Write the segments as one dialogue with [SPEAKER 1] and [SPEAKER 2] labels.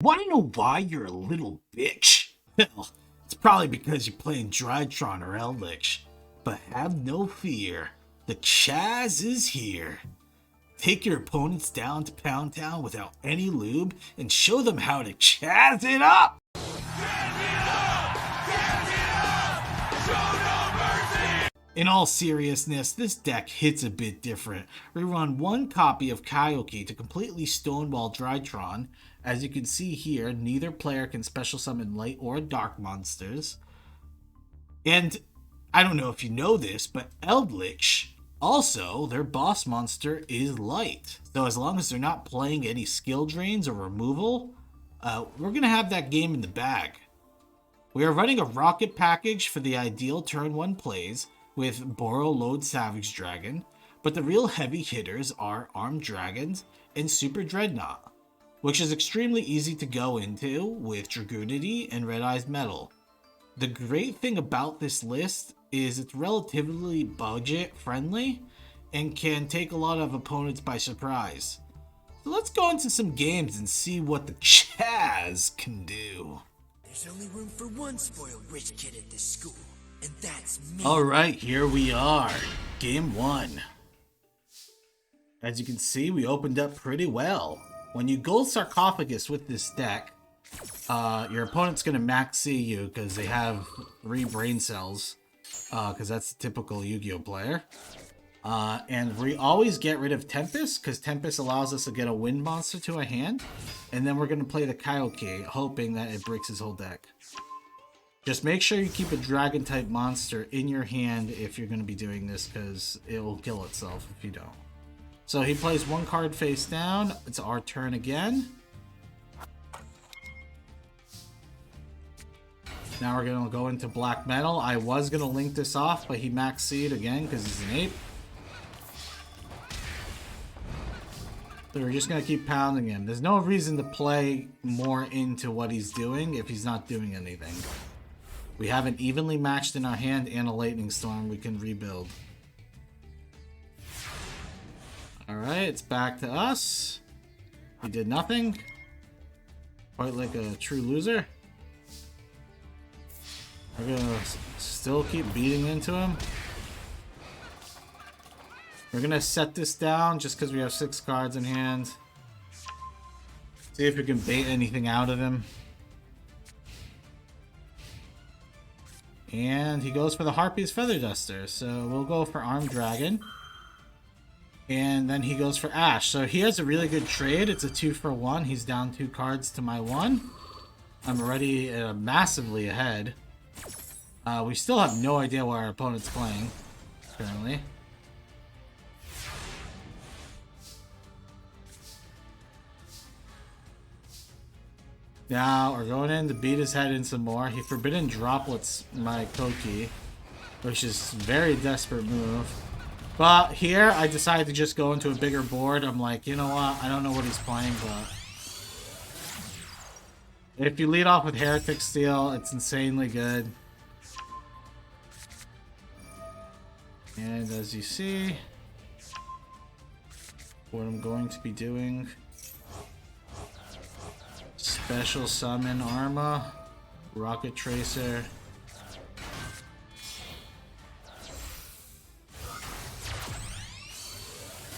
[SPEAKER 1] Want to know why you're a little bitch? Well, it's probably because you're playing Drytron or Eldritch. But have no fear, the Chazz is here. Take your opponents down to Pound Town without any lube and show them how to Chazz it up! In all seriousness, this deck hits a bit different. We run one copy of Kyoki to completely stonewall Drytron. As you can see here, neither player can special summon light or dark monsters. And I don't know if you know this, but Eldritch, also, their boss monster is light. So as long as they're not playing any skill drains or removal, we're going to have that game in the bag. We are running a rocket package for the ideal turn 1 plays, with Borrow Load Savage Dragon, but the real heavy hitters are Armed Dragons and Super Dreadnought, which is extremely easy to go into with Dragoonity and Red Eyes Metal. The great thing about this list is it's relatively budget friendly and can take a lot of opponents by surprise. So let's go into some games and see what the Chazz can do.
[SPEAKER 2] There's only room for one spoiled rich kid at this school. And that's me.
[SPEAKER 1] Alright, here we are. Game 1. As you can see, we opened up pretty well. When you Gold Sarcophagus with this deck, your opponent's going to max C you because they have 3 brain cells. Because that's the typical Yu-Gi-Oh player. And we always get rid of Tempest, because Tempest allows us to get a wind monster to a hand. And then we're going to play the Kyoki, hoping that it breaks his whole deck. Just make sure you keep a dragon-type monster in your hand if you're going to be doing this, because it will kill itself if you don't. So he plays 1 card face down. It's our turn again. Now we're going to go into Black Metal. I was going to link this off, but he maxed Seed again because he's an ape. So we're just going to keep pounding him. There's no reason to play more into what he's doing if he's not doing anything. We have an evenly matched in our hand and a Lightning Storm we can rebuild. Alright, it's back to us. He did nothing. Quite like a true loser. We're gonna still keep beating into him. We're gonna set this down just because we have 6 cards in hand. See if we can bait anything out of him. And he goes for the Harpy's Feather Duster. So we'll go for Armed Dragon. And then he goes for Ash. So he has a really good trade. It's a 2-for-1. He's down 2 cards to my 1. I'm already massively ahead. We still have no idea what our opponent's playing currently. Now we're going in to beat his head in some more. He Forbidden Droplets my Koki, which is a very desperate move. But here I decided to just go into a bigger board. I'm like, you know what? I don't know what he's playing, but if you lead off with Heretic Steel, it's insanely good. And as you see, what I'm going to be doing. Special Summon Arma, Rocket Tracer.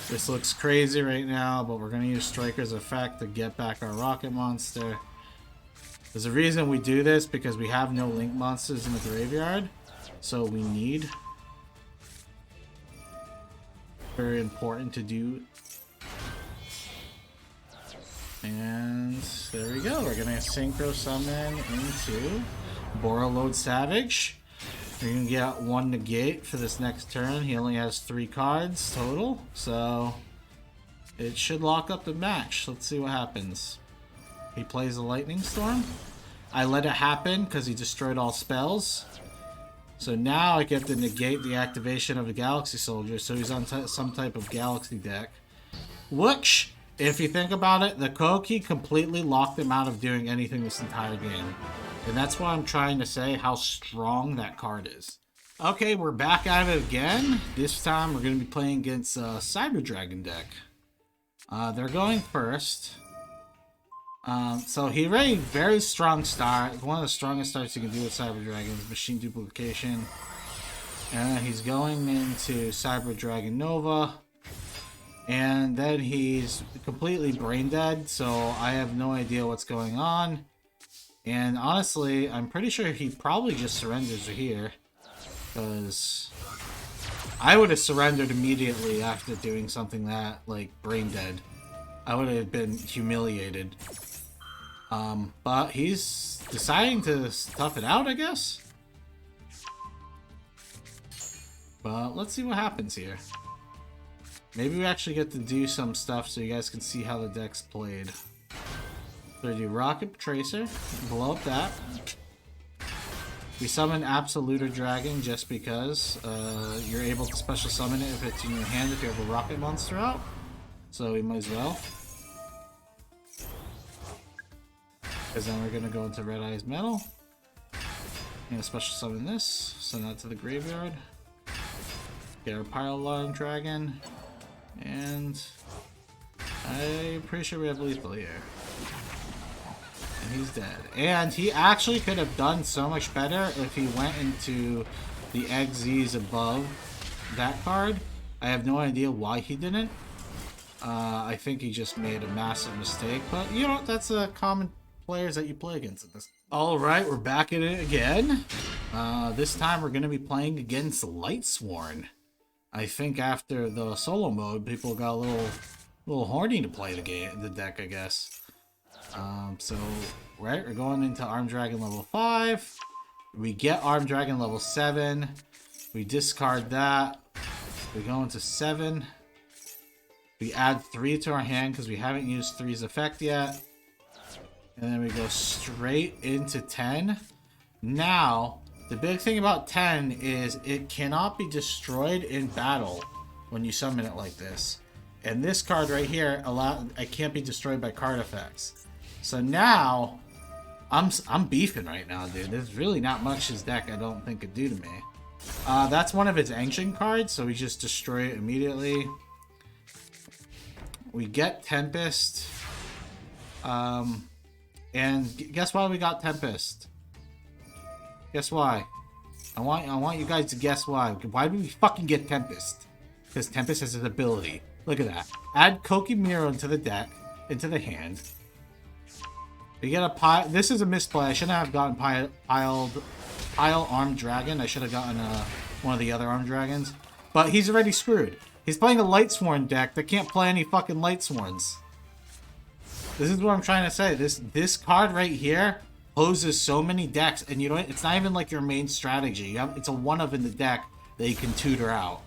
[SPEAKER 1] This looks crazy right now, but we're going to use Striker's Effect to get back our Rocket Monster. There's a reason we do this, because we have no Link monsters in the graveyard, so we need. Very important to do. And there we go. We're going to Synchro Summon into Borrow Load Savage. We're going to get 1 negate for this next turn. He only has 3 cards total, so it should lock up the match. Let's see what happens. He plays a Lightning Storm. I let it happen because he destroyed all spells. So now I get to negate the activation of the Galaxy Soldier, so he's on some type of Galaxy deck. Which, if you think about it, the Koki completely locked him out of doing anything this entire game. And that's why I'm trying to say how strong that card is. Okay, we're back at it again. This time we're going to be playing against Cyber Dragon deck. They're going first. So he already very strong start. One of the strongest starts you can do with Cyber Dragons, Machine Duplication. And then he's going into Cyber Dragon Nova. And then he's completely brain dead, so I have no idea what's going on. And honestly, I'm pretty sure he probably just surrenders here. Because I would have surrendered immediately after doing something that, like, brain dead. I would have been humiliated. But he's deciding to tough it out, I guess? But let's see what happens here. Maybe we actually get to do some stuff so you guys can see how the deck's played. So we do Rocket Tracer, blow up that. We summon Absoluter Dragon just because you're able to special summon it if it's in your hand if you have a rocket monster out. So we might as well. Because then we're going to go into Red Eyes Metal. And special summon this, send that to the graveyard. Get our Pile Alarm Dragon. And I'm pretty sure we have lethal here. And he's dead. And he actually could have done so much better if he went into the XZs above that card. I have no idea why he didn't. I think he just made a massive mistake. But, you know, that's a common players that you play against in this. Alright, we're back at it again. This time we're going to be playing against Lightsworn. I think after the solo mode, people got a little horny to play the deck, I guess. So, right, we're going into Arm Dragon level 5. We get Arm Dragon level 7. We discard that. We go into 7. We add 3 to our hand because we haven't used 3's effect yet. And then we go straight into 10. Now, the big thing about 10 is it cannot be destroyed in battle when you summon it like this. And this card right here, it can't be destroyed by card effects. So now, I'm beefing right now, dude. There's really not much his deck I don't think could do to me. That's one of its ancient cards, so we just destroy it immediately. We get Tempest. And guess why we got Tempest? Guess why? I want you guys to guess why. Why do we fucking get Tempest? Because Tempest has an ability. Look at that. Add Kokimiro into the deck, into the hand. We get a pile. This is a misplay. I shouldn't have gotten pile Armed Dragon. I should have gotten one of the other Armed Dragons. But he's already screwed. He's playing a Lightsworn deck that can't play any fucking Lightsworns. This is what I'm trying to say. This card right here poses so many decks, and you know it's not even like your main strategy. It's a one of in the deck that you can tutor out.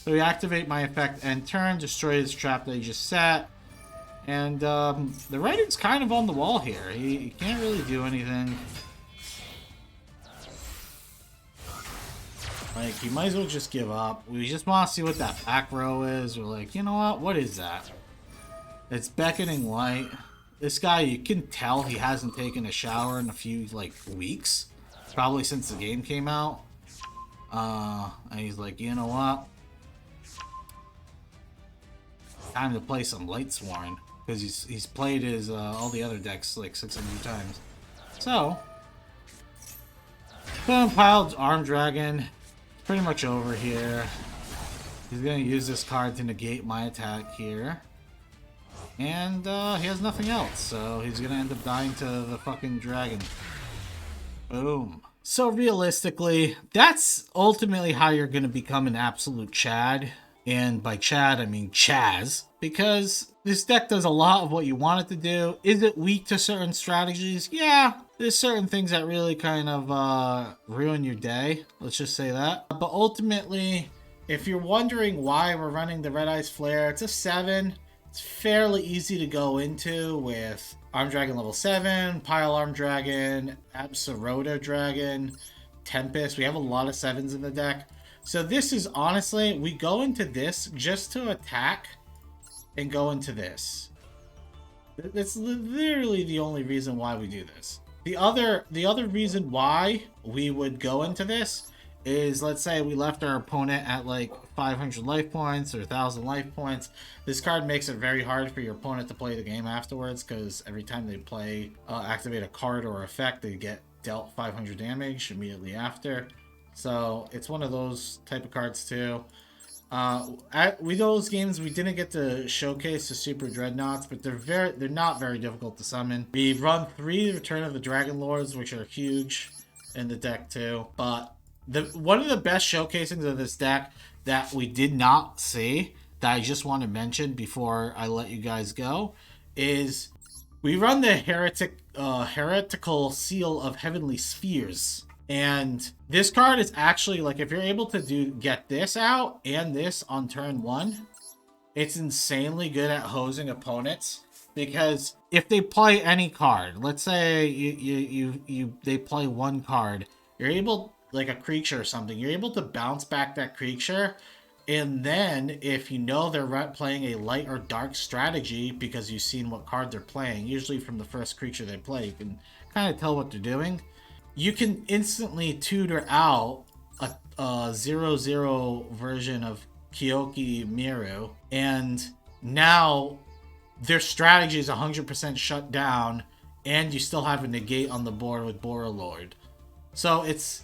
[SPEAKER 1] So we activate my effect end turn, destroy this trap that he just set, and the writing's kind of on the wall here. He can't really do anything. Like, you might as well just give up. We just want to see what that back row is. We're like, you know what is that? It's Beckoning Light. This guy, you can tell he hasn't taken a shower in a few, like, weeks. Probably since the game came out. And he's like, you know what? Time to play some Lightsworn. Because he's played his, all the other decks, like, 600 times. So, piled Armed Dragon. Pretty much over here. He's going to use this card to negate my attack here. And he has nothing else, so he's going to end up dying to the fucking dragon. Boom. So realistically, that's ultimately how you're going to become an absolute Chad. And by Chad, I mean Chazz. Because this deck does a lot of what you want it to do. Is it weak to certain strategies? Yeah. There's certain things that really kind of ruin your day. Let's just say that. But ultimately, if you're wondering why we're running the Red Eyes Flare, it's a 7. It's fairly easy to go into with Armed Dragon level 7, Pile Armed Dragon, Absoluter Dragon, Tempest. We have a lot of 7s in the deck. So this is honestly, we go into this just to attack and go into this. That's literally the only reason why we do this. The other reason why we would go into this is, let's say we left our opponent at like 500 life points or 1,000 life points. This card makes it very hard for your opponent to play the game afterwards, because every time they play, activate a card or effect, they get dealt 500 damage immediately after. So it's one of those type of cards too. With those games, we didn't get to showcase the Super Dreadnoughts, but they're not very difficult to summon. We run 3 Return of the Dragon Lords, which are huge in the deck too. But one of the best showcasings of this deck that we did not see, that I just want to mention before I let you guys go, is we run the Heretical Seal of Heavenly Spheres. And this card is actually, like, if you're able to get this out and this on turn 1, it's insanely good at hosing opponents. Because if they play any card, let's say they play one card, you're able, like a creature or something, you're able to bounce back that creature. And then if you know they're playing a light or dark strategy because you've seen what card they're playing, usually from the first creature they play, you can kind of tell what they're doing. You can instantly tutor out a 0/0 version of Kyoki Miru, and now their strategy is 100% shut down, and you still have a negate on the board with Borrelord. So it's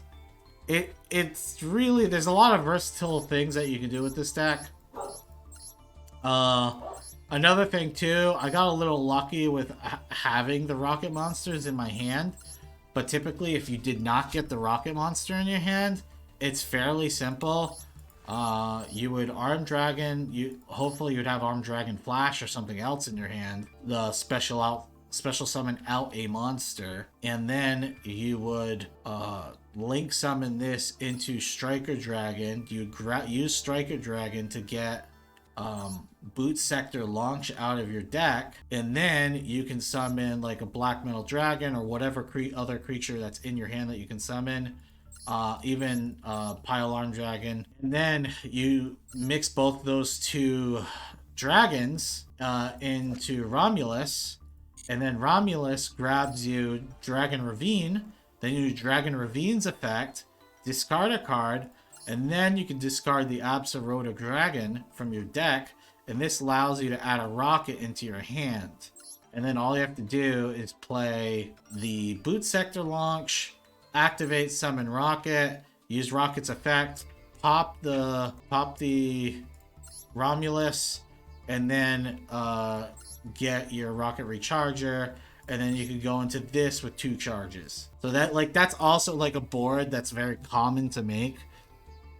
[SPEAKER 1] really, there's a lot of versatile things that you can do with this deck. Another thing too, I got a little lucky with having the rocket monsters in my hand. But typically, if you did not get the rocket monster in your hand, it's fairly simple. You would Arm Dragon. Hopefully you'd have Arm Dragon Flash or something else in your hand. The special summon out a monster, and then you would link summon this into Striker Dragon. You use Striker Dragon to get Boot Sector Launch out of your deck, and then you can summon like a Black Metal Dragon or whatever other creature that's in your hand that you can summon, even Pile Arm Dragon, and then you mix both those 2 dragons into Romulus, and then Romulus grabs you Dragon Ravine, then you do Dragon Ravine's effect, discard a card, and then you can discard the Absa Dragon from your deck, and this allows you to add a rocket into your hand. And then all you have to do is play the Boot Sector Launch, activate Summon Rocket, use Rocket's effect, pop the Romulus, and then get your Rocket Recharger, and then you can go into this with 2 charges. So that's also like a board that's very common to make.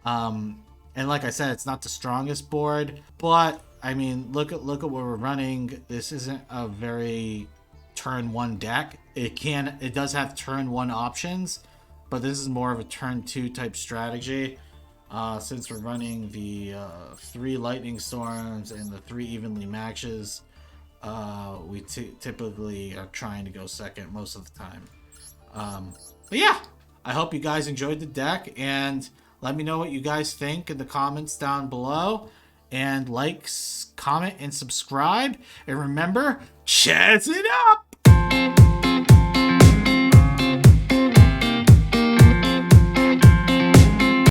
[SPEAKER 1] And like I said, it's not the strongest board, but I mean, look at what we're running. This isn't a very turn 1 deck. It does have turn 1 options, but this is more of a turn 2 type strategy. Since we're running the 3 Lightning Storms and the 3 Evenly Matches, we typically are trying to go second most of the time. But yeah, I hope you guys enjoyed the deck, and let me know what you guys think in the comments down below. And like, comment, and subscribe. And remember, Chazz it up!